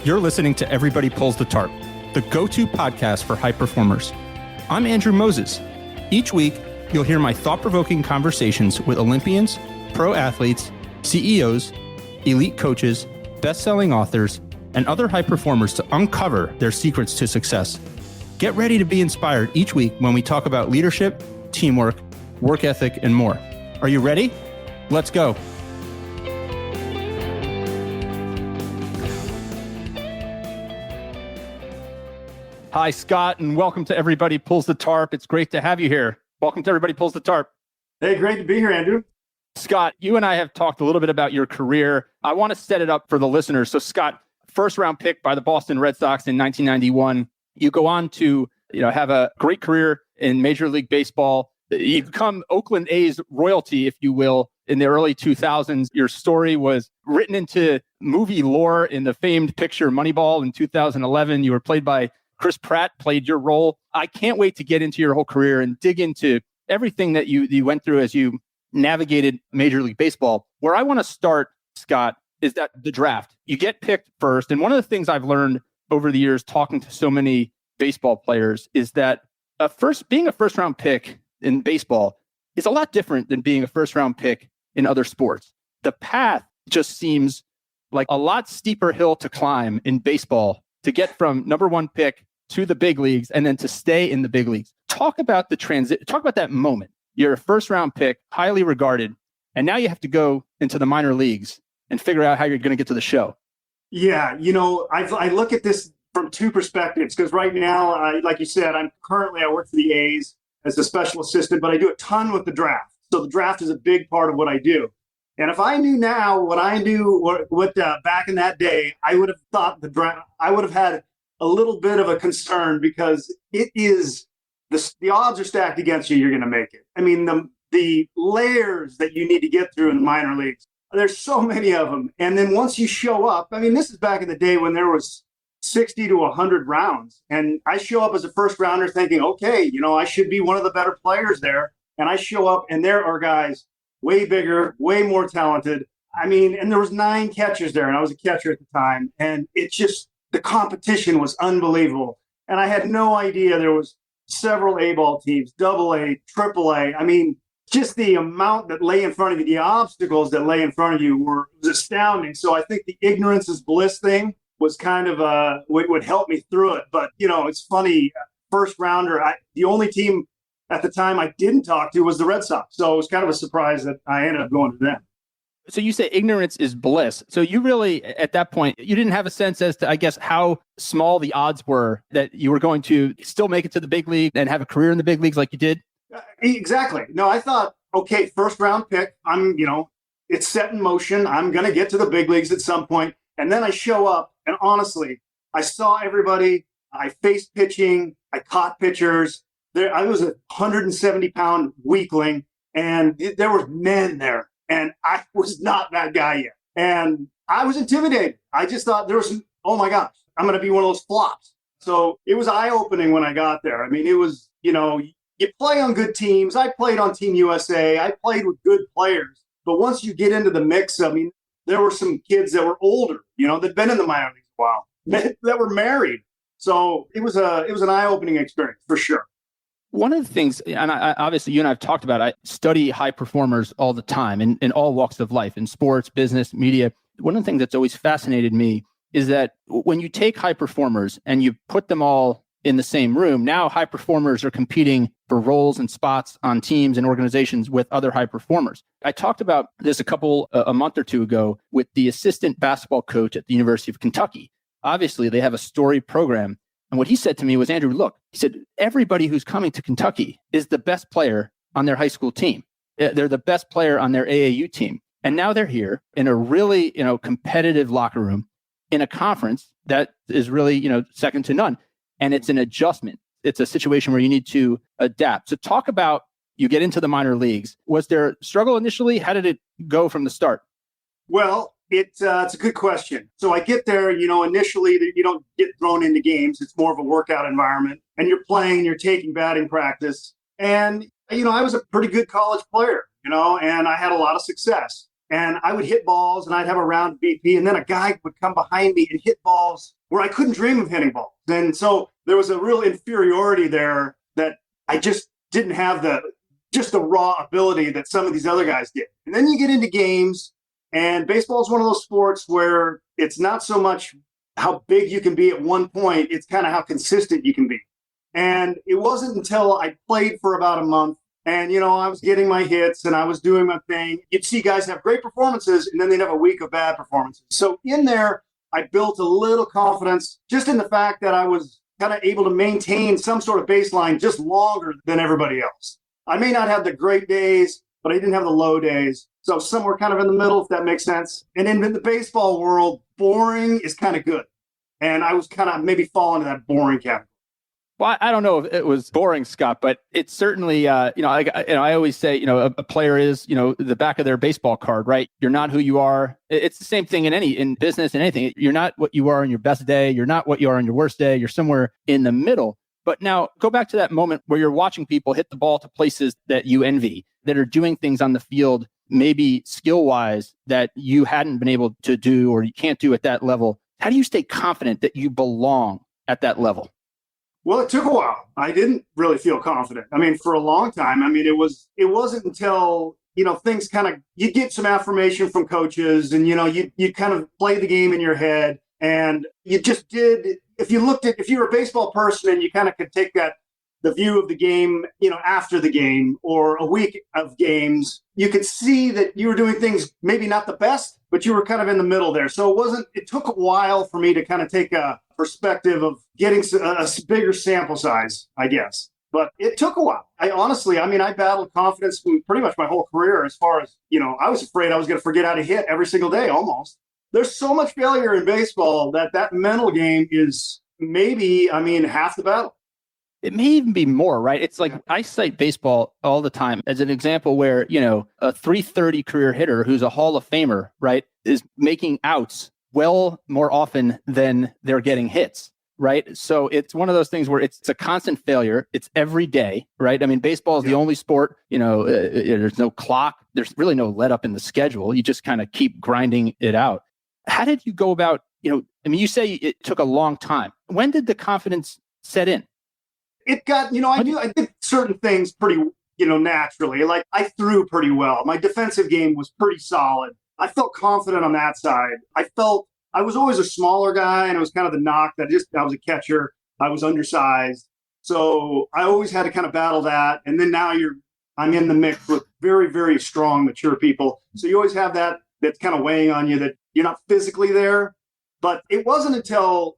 You're listening to Everybody Pulls the Tarp, the go-to podcast for high performers. I'm Andrew Moses. Each week, you'll hear my thought-provoking conversations with Olympians, pro athletes, CEOs, elite coaches, best-selling authors, and other high performers to uncover their secrets to success. Get ready to be inspired each week when we talk about leadership, teamwork, work ethic, and more. Are you ready? Let's go. Hi, Scott, and welcome to Everybody Pulls the Tarp. It's great to have you here. Welcome to Everybody Pulls the Tarp. Hey, great to be here, Andrew. Scott, you and I have talked a little bit about your career. I want to set it up for the listeners. So, Scott, first round pick by the Boston Red Sox in 1991. You go on to have a great career in Major League Baseball. You become Oakland A's royalty, if you will, in the early 2000s. Your story was written into movie lore in the famed picture Moneyball in 2011. You were played by Chris Pratt, played your role. I can't wait to get into your whole career and dig into everything that you went through as you navigated Major League Baseball. Where I want to start, Scott, is that the draft. You get picked first. And one of the things I've learned over the years talking to so many baseball players is that being a first round pick in baseball is a lot different than being a first round pick in other sports. The path just seems like a lot steeper hill to climb in baseball to get from number one pick to the big leagues and then to stay in the big leagues. Talk about the transit. Talk about that moment. You're a first round pick, highly regarded, and now you have to go into the minor leagues and figure out how you're going to get to the show. Yeah, I look at this from two perspectives because right now, like you said, I work for the A's as a special assistant, but I do a ton with the draft. So the draft is a big part of what I do. And if I knew now what I knew back in that day, I would have thought the draft. I would have had a little bit of a concern because it is the odds are stacked against you. You're going to make it. I mean, the layers that you need to get through in the minor leagues. There's so many of them. And then once you show up, I mean, this is back in the day when there was 60 to 100 rounds. And I show up as a first rounder thinking, okay, I should be one of the better players there. And I show up and there are guys way bigger, way more talented. I mean, and there was 9 catchers there and I was a catcher at the time. And it just, the competition was unbelievable. And I had no idea there was several A-ball teams, AA, AAA. I mean, just the amount that lay in front of you, the obstacles that lay in front of you was astounding. So I think the ignorance is bliss thing was kind of would help me through it. But, it's funny, first rounder, the only team at the time I didn't talk to was the Red Sox. So it was kind of a surprise that I ended up going to them. So you say ignorance is bliss. So you really, at that point, you didn't have a sense as to, I guess, how small the odds were that you were going to still make it to the big league and have a career in the big leagues like you did? Exactly. No, I thought, okay, first round pick, it's set in motion. I'm going to get to the big leagues at some point. And then I show up and honestly, I saw everybody. I faced pitching. I caught pitchers. I was a 170-pound weakling and there were men there. And I was not that guy yet. And I was intimidated. I just thought oh my gosh, I'm going to be one of those flops. So it was eye-opening when I got there. I mean, it was, you play on good teams. I played on Team USA. I played with good players. But once you get into the mix, I mean, there were some kids that were older, that'd been in the minor leagues a while, that were married. So it was an eye-opening experience for sure. One of the things, and obviously you and I have talked about, I study high performers all the time in all walks of life, in sports, business, media. One of the things that's always fascinated me is that when you take high performers and you put them all in the same room, now high performers are competing for roles and spots on teams and organizations with other high performers. I talked about this a month or two ago with the assistant basketball coach at the University of Kentucky. Obviously, they have a storied program. And what he said to me was, Andrew, look, he said, everybody who's coming to Kentucky is the best player on their high school team. They're the best player on their AAU team. And now they're here in a really, competitive locker room in a conference that is really, second to none. And it's an adjustment. It's a situation where you need to adapt. So talk about, you get into the minor leagues. Was there struggle initially? How did it go from the start? Well, it's a good question. So I get there, initially you don't get thrown into games. It's more of a workout environment and you're playing, you're taking batting practice. And, I was a pretty good college player, and I had a lot of success. And I would hit balls and I'd have a round BP. And then a guy would come behind me and hit balls where I couldn't dream of hitting balls. And so there was a real inferiority there that I just didn't have the raw ability that some of these other guys did. And then you get into games, and baseball is one of those sports where it's not so much how big you can be at one point, it's kind of how consistent you can be. And it wasn't until I played for about a month and, I was getting my hits and I was doing my thing. You'd see guys have great performances and then they'd have a week of bad performances. So in there, I built a little confidence just in the fact that I was kind of able to maintain some sort of baseline just longer than everybody else. I may not have the great days, but I didn't have the low days. So somewhere kind of in the middle, if that makes sense. And in the baseball world, boring is kind of good. And I was kind of maybe falling into that boring category. Well, I don't know if it was boring, Scott, but it's certainly, I always say, a player is, the back of their baseball card, right? You're not who you are. It's the same thing in business and anything. You're not what you are on your best day. You're not what you are on your worst day. You're somewhere in the middle. But now go back to that moment where you're watching people hit the ball to places that you envy, that are doing things on the field, maybe skill-wise, that you hadn't been able to do or you can't do at that level. How do you stay confident that you belong at that level? Well, it took a while. I didn't really feel confident. I mean, for a long time. I mean, it wasn't until, things kind of, you get some affirmation from coaches and, you kind of play the game in your head and you just did. If you were a baseball person and you kind of could take the view of the game, after the game or a week of games, you could see that you were doing things maybe not the best, but you were kind of in the middle there. So it took a while for me to kind of take a perspective of getting a bigger sample size, I guess. But it took a while. I battled confidence pretty much my whole career as far as, I was afraid I was going to forget how to hit every single day almost. There's so much failure in baseball that mental game is maybe, half the battle. It may even be more, right? It's like I cite baseball all the time as an example where, a 330 career hitter who's a Hall of Famer, right, is making outs well more often than they're getting hits, right? So it's one of those things where it's a constant failure. It's every day, right? I mean, baseball is the only sport, there's no clock. There's really no let up in the schedule. You just kind of keep grinding it out. How did you go about, you say it took a long time. When did the confidence set in? It got, I did certain things pretty, naturally. Like I threw pretty well. My defensive game was pretty solid. I felt confident on that side. I was always a smaller guy, and it was kind of the knock that I was a catcher. I was undersized. So I always had to kind of battle that. And then now I'm in the mix with very, very strong, mature people. So you always have that's kind of weighing on you that you're not physically there. But it wasn't until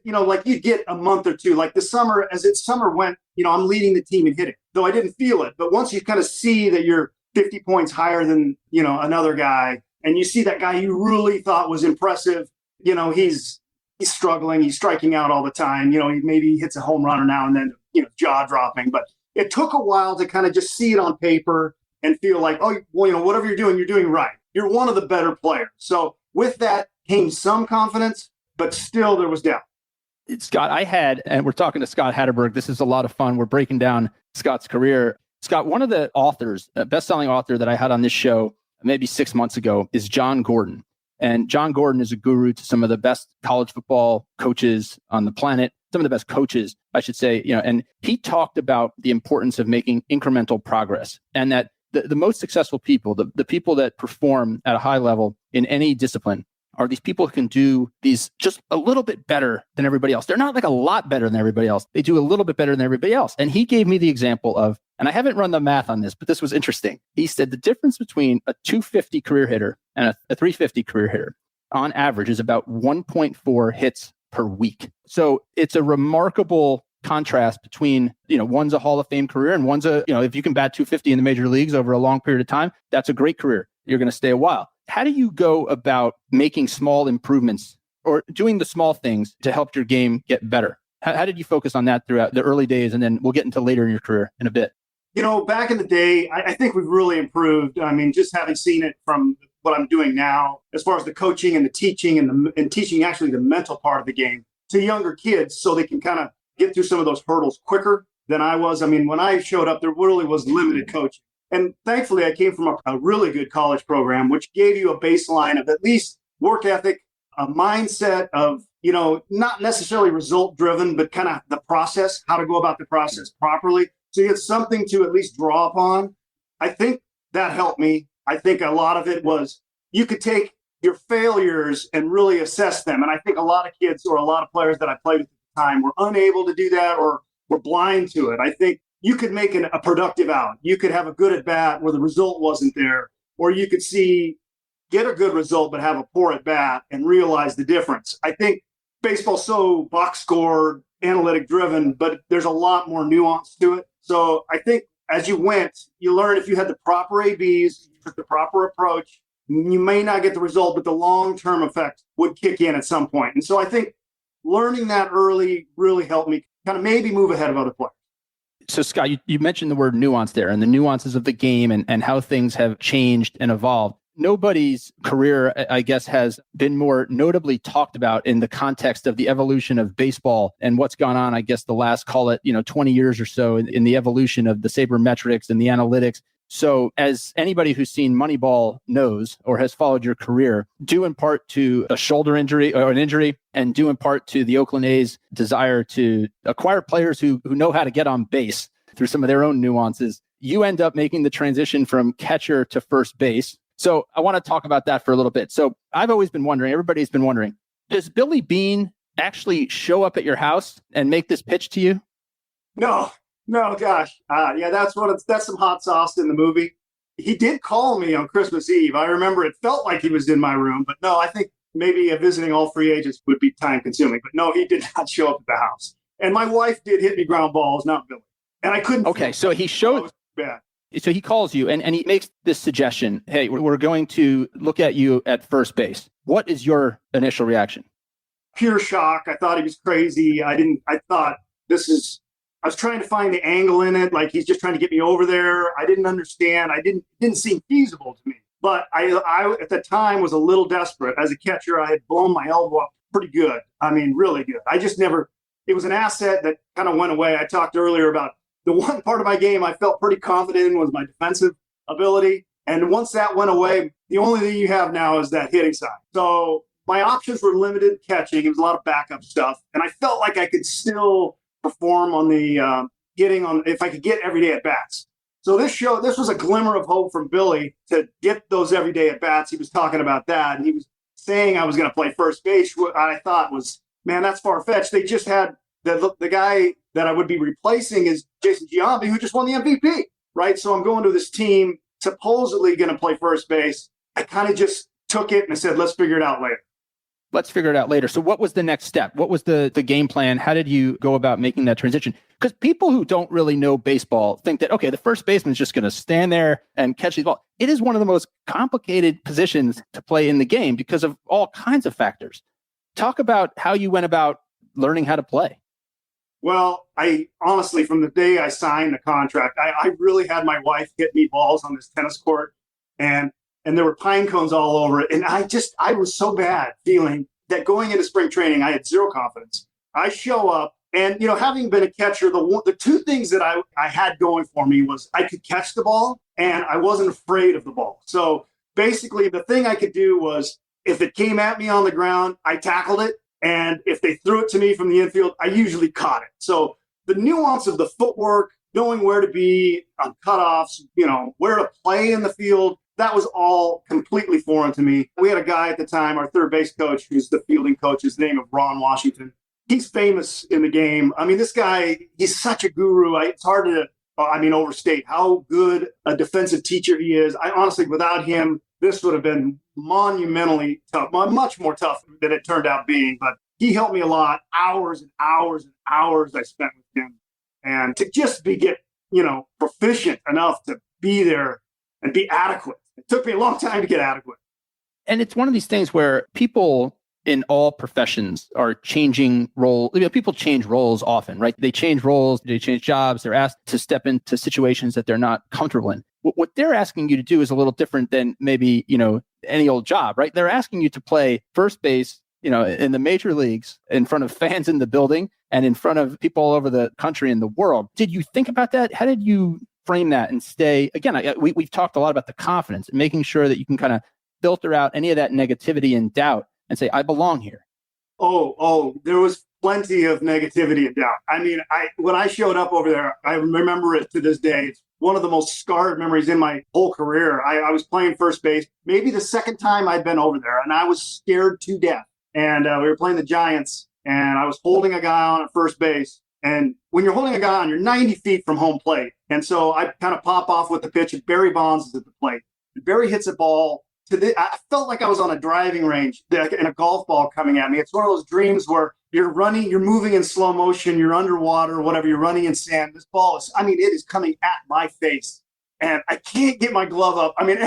like you get a month or two, like summer went, I'm leading the team in hitting, though I didn't feel it. But once you kind of see that you're 50 points higher than, another guy, and you see that guy you really thought was impressive, he's struggling, he's striking out all the time, he hits a home run now and then, jaw dropping. But it took a while to kind of just see it on paper and feel like, oh, well, whatever you're doing right. You're one of the better players. So with that came some confidence, but still there was doubt. Scott, and we're talking to Scott Hatteberg. This is a lot of fun. We're breaking down Scott's career. Scott, one of the authors, a best-selling author that I had on this show maybe 6 months ago is John Gordon. And John Gordon is a guru to some of the best college football coaches on the planet, some of the best coaches, I should say, and he talked about the importance of making incremental progress and that the most successful people, the people that perform at a high level in any discipline are these people who can do these just a little bit better than everybody else. They're not like a lot better than everybody else. They do a little bit better than everybody else. And he gave me the example of, and I haven't run the math on this, but this was interesting. He said the difference between a 250 career hitter and a 350 career hitter on average is about 1.4 hits per week. So it's a remarkable contrast between, one's a Hall of Fame career and one's if you can bat 250 in the major leagues over a long period of time, that's a great career. You're going to stay a while. How do you go about making small improvements or doing the small things to help your game get better? How did you focus on that throughout the early days? And then we'll get into later in your career in a bit. Back in the day, I think we've really improved. I mean, just having seen it from what I'm doing now, as far as the coaching and the teaching and teaching actually the mental part of the game to younger kids so they can kind of get through some of those hurdles quicker than I was. I mean, when I showed up, there really was limited coaching. And thankfully, I came from a really good college program, which gave you a baseline of at least work ethic, a mindset of, not necessarily result driven, but kind of the process, how to go about the process properly. So you had something to at least draw upon. I think that helped me. I think a lot of it was you could take your failures and really assess them. And I think a lot of kids or a lot of players that I played with at the time were unable to do that or were blind to it. I think you could make a productive out. You could have a good at bat where the result wasn't there, or you could get a good result but have a poor at bat and realize the difference. I think baseball's so box score, analytic driven, but there's a lot more nuance to it. So I think as you went, you learn if you had the proper ABs, you took the proper approach, you may not get the result, but the long-term effect would kick in at some point. And so I think learning that early really helped me kind of maybe move ahead of other players. So Scott, you mentioned the word nuance there and the nuances of the game and how things have changed and evolved. Nobody's career, I guess, has been more notably talked about in the context of the evolution of baseball and what's gone on, I guess, the last, call it, 20 years or so in the evolution of the sabermetrics and the analytics. So as anybody who's seen Moneyball knows or has followed your career, due in part to a shoulder injury or an injury and due in part to the Oakland A's desire to acquire players who know how to get on base through some of their own nuances, you end up making the transition from catcher to first base. So I want to talk about that for a little bit. So I've always been wondering, everybody's been wondering, does Billy Beane actually show up at your house and make this pitch to you? No, gosh. Yeah, that's some hot sauce in the movie. He did call me on Christmas Eve. I remember it felt like he was in my room, but no, I think maybe visiting all free agents would be time consuming. But no, he did not show up at the house. And my wife did hit me ground balls, not Billy. And I couldn't. Okay, so he showed. So he calls you and he makes this suggestion. Hey, we're going to look at you at first base. What is your initial reaction? Pure shock. I thought he was crazy. I was trying to find the angle in it. Like he's just trying to get me over there. I didn't understand. It didn't seem feasible to me. But I at the time was a little desperate. As a catcher, I had blown my elbow up pretty good. I mean, really good. It was an asset that kind of went away. I talked earlier about the one part of my game I felt pretty confident in was my defensive ability. And once that went away, the only thing you have now is that hitting side. So my options were limited catching. It was a lot of backup stuff. And I felt like I could still perform on the hitting if I could get everyday at bats. So this was a glimmer of hope from Billy to get those everyday at bats. He was talking about that. And he was saying I was going to play first base. What I thought was, man, that's far fetched. They just had the guy that I would be replacing is Jason Giambi, who just won the MVP, right? So I'm going to this team supposedly going to play first base. I kind of just took it and I said, let's figure it out later. So what was the next step? What was the game plan? How did you go about making that transition? Because people who don't really know baseball think that, okay, the first baseman is just going to stand there and catch the ball. It is one of the most complicated positions to play in the game because of all kinds of factors. Talk about how you went about learning how to play. Well, I honestly, from the day I signed the contract, I really had my wife hit me balls on this tennis court and there were pine cones all over it. And I was so bad feeling that going into spring training, I had zero confidence. I show up and, having been a catcher, the two things that I had going for me was I could catch the ball and I wasn't afraid of the ball. So basically the thing I could do was if it came at me on the ground, I tackled it. And if they threw it to me from the infield, I usually caught it. So the nuance of the footwork, knowing where to be on cutoffs, where to play in the field, that was all completely foreign to me. We had a guy at the time, our third base coach, who's the fielding coach, his name is Ron Washington. He's famous in the game. I mean, this guy, he's such a guru. It's hard to, overstate how good a defensive teacher he is. I honestly, without him, this would have been monumentally tough, much more tough than it turned out being. But he helped me a lot, hours and hours and hours I spent with him. And to just get proficient enough to be there and be adequate. It took me a long time to get adequate. And it's one of these things where people in all professions are changing roles. People change roles often, right? They change roles, they change jobs, they're asked to step into situations that they're not comfortable in. What they're asking you to do is a little different than maybe, any old job, right? They're asking you to play first base, in the major leagues in front of fans in the building and in front of people all over the country and the world. Did you think about that? How did you frame that and stay, again, we've talked a lot about the confidence and making sure that you can kind of filter out any of that negativity and doubt and say, I belong here? There was plenty of negativity and doubt. I mean, when I showed up over there, I remember it to this day. It's one of the most scarred memories in my whole career. I was playing first base, maybe the second time I'd been over there, and I was scared to death. And we were playing the Giants, and I was holding a guy on at first base. And when you're holding a guy on, you're 90 feet from home plate. And so I kind of pop off with the pitch, and Barry Bonds is at the plate. And Barry hits a ball. I felt like I was on a driving range and a golf ball coming at me. It's one of those dreams where you're running, you're moving in slow motion, you're underwater, whatever, you're running in sand. This ball it is coming at my face. And I can't get my glove up. I mean,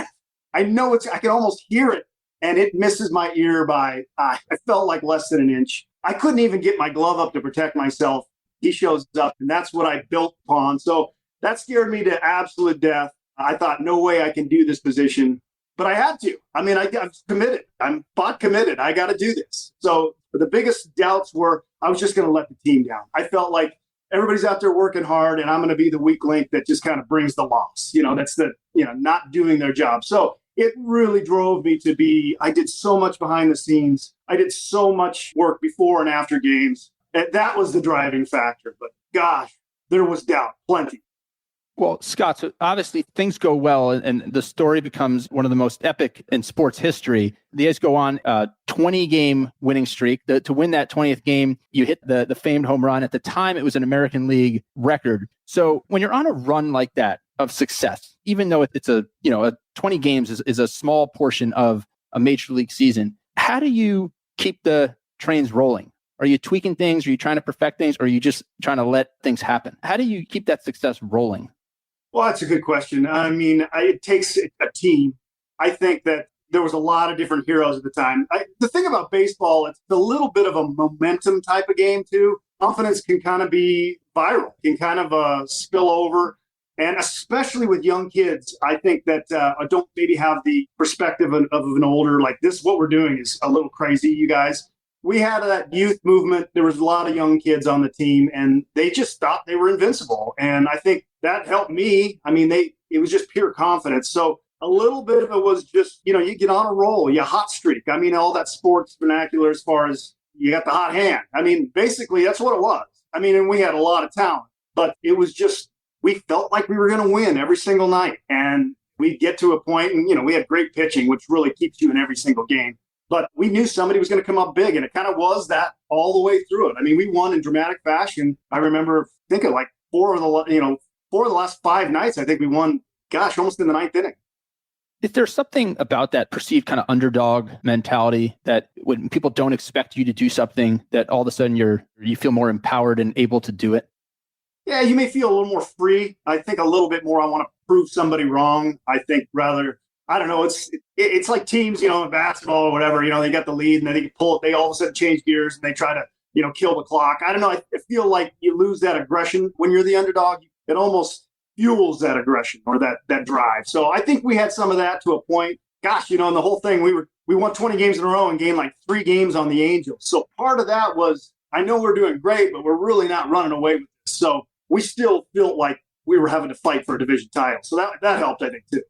I know I can almost hear it. And it misses my ear by, I felt like less than an inch. I couldn't even get my glove up to protect myself. He shows up, and that's what I built upon. So that scared me to absolute death. I thought, no way I can do this position. But I had to. I mean, I'm committed. I'm spot committed. I got to do this. So the biggest doubts were I was just going to let the team down. I felt like everybody's out there working hard, and I'm going to be the weak link that just kind of brings the loss. That's not doing their job. So it really drove me I did so much behind the scenes. I did so much work before and after games. And that was the driving factor. But gosh, there was doubt, plenty. Well, Scott, so obviously things go well, and the story becomes one of the most epic in sports history. The A's go on a 20-game winning streak. To win that 20th game, you hit the famed home run. At the time, it was an American League record. So when you're on a run like that of success, even though it's a 20 games is a small portion of a major league season, how do you keep the trains rolling? Are you tweaking things? Are you trying to perfect things? Or are you just trying to let things happen? How do you keep that success rolling? Well, that's a good question. I mean, it takes a team. I think that there was a lot of different heroes at the time. The thing about baseball, it's a little bit of a momentum type of game, too. Confidence can kind of be viral, can kind of spill over. And especially with young kids, I think that I don't maybe have the perspective of an older, like this, what we're doing is a little crazy, you guys. We had that youth movement. There was a lot of young kids on the team, and they just thought they were invincible. And I think that helped me. I mean, it was just pure confidence. So a little bit of it was just, you get on a roll, you hot streak. I mean, all that sports vernacular as far as you got the hot hand. I mean, basically, that's what it was. I mean, and we had a lot of talent, but it was just, we felt like we were going to win every single night. And we'd get to a point, and, we had great pitching, which really keeps you in every single game. But we knew somebody was going to come up big, and it kind of was that all the way through it. I mean, we won in dramatic fashion. I remember thinking like four of the last 5 nights, I think we won, almost in the 9th inning. Is there something about that perceived kind of underdog mentality that when people don't expect you to do something, that all of a sudden you feel more empowered and able to do it? Yeah, you may feel a little more free. I think a little bit more I want to prove somebody wrong. I think rather, I don't know, it's like teams, in basketball or whatever, they got the lead and then they pull it, they all of a sudden change gears and they try to, kill the clock. I don't know. I feel like you lose that aggression when you're the underdog. It almost fuels that aggression or that drive. So I think we had some of that to a point. Gosh, in the whole thing, we won 20 games in a row and gained like 3 games on the Angels. So part of that was, I know we're doing great, but we're really not running away with this. So we still felt like we were having to fight for a division title. So that helped, I think, too.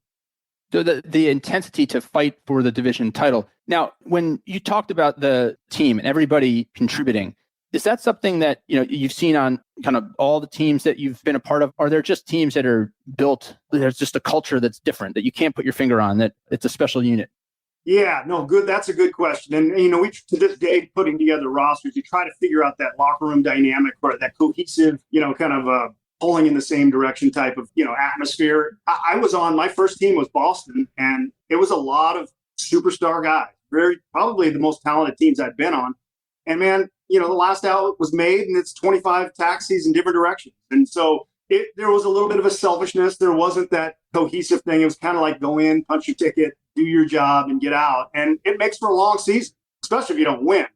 So the intensity to fight for the division title. Now, when you talked about the team and everybody contributing, is that something that you've seen on kind of all the teams that you've been a part of? Are there just teams that are built, there's just a culture that's different that you can't put your finger on, that it's a special unit? Yeah, no, good. That's a good question. And, we, to this day, putting together rosters, you try to figure out that locker room dynamic or that cohesive, kind of pulling in the same direction type of, atmosphere. I was on, my first team was Boston, and it was a lot of superstar guys, probably the most talented teams I've been on. And man, the last out was made and it's 25 taxis in different directions. And so there was a little bit of a selfishness. There wasn't that cohesive thing. It was kind of like go in, punch your ticket, do your job and get out. And it makes for a long season, especially if you don't win.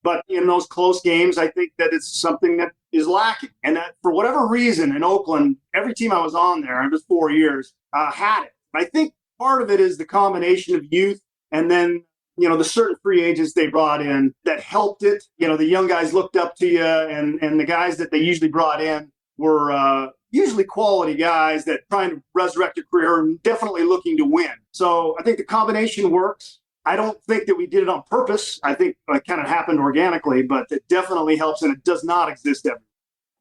But in those close games, I think that it's something that is lacking. And that for whatever reason in Oakland, every team I was on there, it was 4 years, had it. I think part of it is the combination of youth and then, the certain free agents they brought in that helped it. The young guys looked up to you, and the guys that they usually brought in were usually quality guys that trying to resurrect a career and definitely looking to win. So I think the combination works. I don't think that we did it on purpose. I think it kind of happened organically, but it definitely helps, and it does not exist everywhere.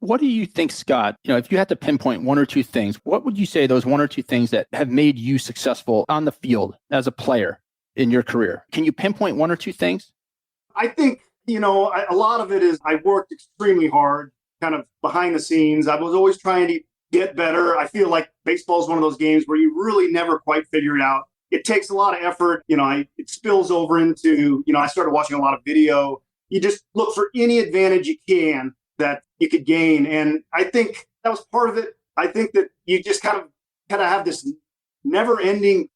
What do you think, Scott, if you had to pinpoint one or two things, what would you say those one or two things that have made you successful on the field as a player in your career? Can you pinpoint one or two things? I think, a lot of it is I worked extremely hard, kind of behind the scenes. I was always trying to get better. I feel like baseball is one of those games where you really never quite figure it out. It takes a lot of effort. It spills over into, I started watching a lot of video. You just look for any advantage you can that you could gain. And I think that was part of it. I think that you just kind of have this never ending,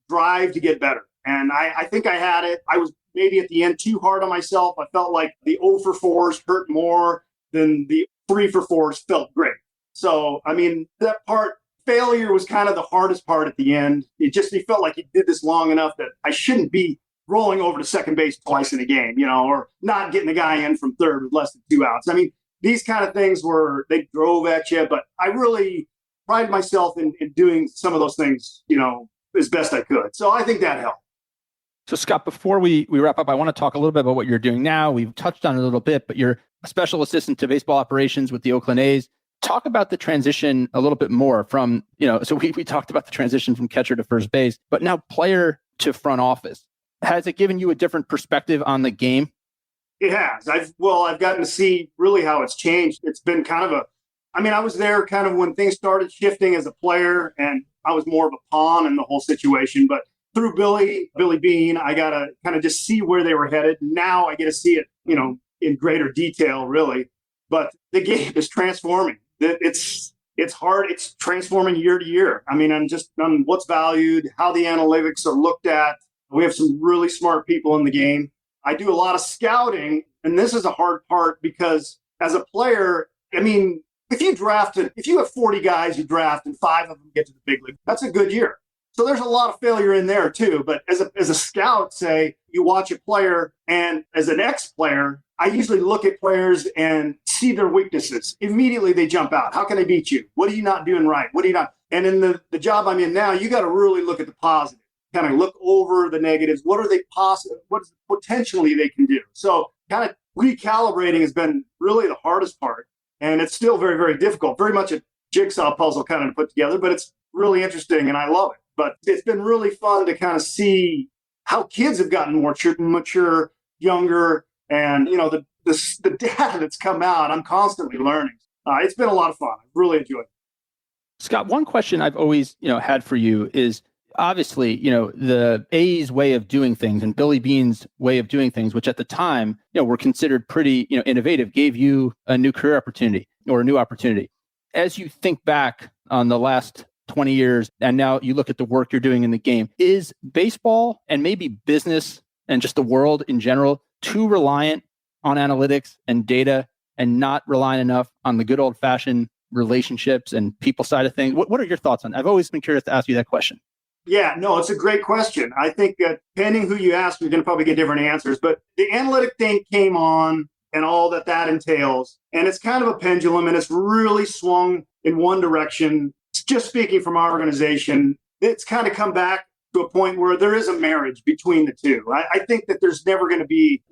drive to get better. And I think I had it. I was maybe at the end too hard on myself. I felt like the 0 for 4s hurt more than the 3 for 4s felt great. So, that part, failure was kind of the hardest part at the end. You felt like you did this long enough that I shouldn't be rolling over to second base twice in a game, or not getting the guy in from third with less than 2 outs. These kind of things they drove at you, but I really prided myself in doing some of those things, as best I could. So I think that helped. So Scott, before we wrap up, I want to talk a little bit about what you're doing now. We've touched on it a little bit, but you're a special assistant to baseball operations with the Oakland A's. Talk about the transition a little bit more from, so we talked about the transition from catcher to first base, but now player to front office. Has it given you a different perspective on the game? It has. I've gotten to see really how it's changed. It's been kind of I was there kind of when things started shifting as a player, and I was more of a pawn in the whole situation. But through Billy Beane, I got to kind of just see where they were headed. Now I get to see it, in greater detail, really. But the game is transforming. It's hard. It's transforming year to year. On what's valued, how the analytics are looked at. We have some really smart people in the game. I do a lot of scouting, and this is a hard part because as a player, if you have 40 guys you draft and 5 of them get to the big league, that's a good year. So there's a lot of failure in there too. But as a scout, say you watch a player, and as an ex-player, I usually look at players and see their weaknesses. Immediately they jump out. How can I beat you? What are you not doing right? What are you not? And in the job I'm in now, you got to really look at the positive. Kind of look over the negatives. What are they what is potentially they can do? So kind of recalibrating has been really the hardest part. And it's still very, very difficult. Very much a jigsaw puzzle kind of to put together, but it's really interesting and I love it. But it's been really fun to kind of see how kids have gotten more mature, younger, and the data that's come out, I'm constantly learning. It's been a lot of fun. I've really enjoyed it. Scott, one question I've always had for you is, obviously, the A's way of doing things and Billy Beane's way of doing things, which at the time, were considered pretty, innovative, gave you a new career opportunity or a new opportunity. As you think back on the last 20 years, and now you look at the work you're doing in the game, is baseball and maybe business and just the world in general too reliant on analytics and data and not relying enough on the good old fashioned relationships and people side of things? What are your thoughts on that? I've always been curious to ask you that question. Yeah, no, it's a great question. I think depending who you ask, you're going to probably get different answers. But the analytic thing came on and all that entails. And it's kind of a pendulum, and it's really swung in one direction. Just speaking from our organization, it's kind of come back to a point where there is a marriage between the two. I think that there's never going to be,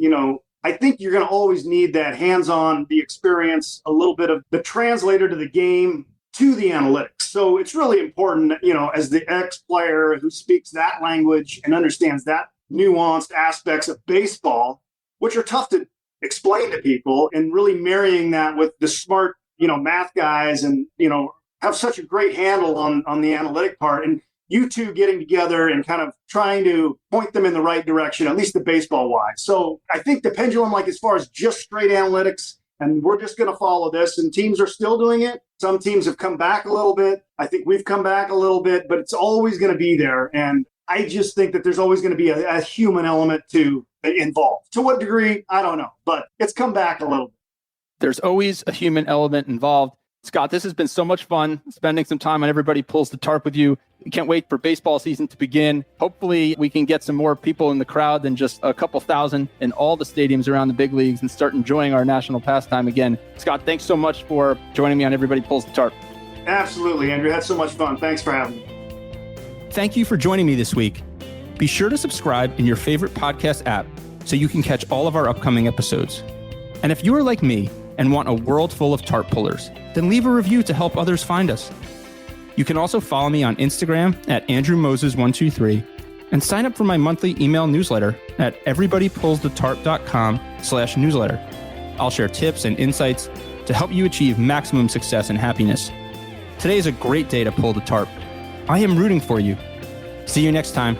I think you're going to always need that hands-on, the experience, a little bit of the translator to the game, to the analytics. So it's really important, as the ex-player who speaks that language and understands that nuanced aspects of baseball, which are tough to explain to people, and really marrying that with the smart, math guys and, have such a great handle on the analytic part. And you two getting together and kind of trying to point them in the right direction, at least the baseball wise. So I think the pendulum, like as far as just straight analytics, and we're just going to follow this, and teams are still doing it. Some teams have come back a little bit. I think we've come back a little bit, but it's always going to be there. And I just think that there's always going to be a human element to involve. To what degree, I don't know, but it's come back a little bit. There's always a human element involved. Scott, this has been so much fun spending some time on Everybody Pulls the Tarp with you. We can't wait for baseball season to begin. Hopefully we can get some more people in the crowd than just a couple thousand in all the stadiums around the big leagues and start enjoying our national pastime again. Scott, thanks so much for joining me on Everybody Pulls the Tarp. Absolutely, Andrew. Had so much fun. Thanks for having me. Thank you for joining me this week. Be sure to subscribe in your favorite podcast app so you can catch all of our upcoming episodes. And if you are like me and want a world full of tarp pullers, then leave a review to help others find us. You can also follow me on Instagram at AndrewMoses123 and sign up for my monthly email newsletter at everybodypullsthetarp.com/newsletter. I'll share tips and insights to help you achieve maximum success and happiness. Today is a great day to pull the tarp. I am rooting for you. See you next time.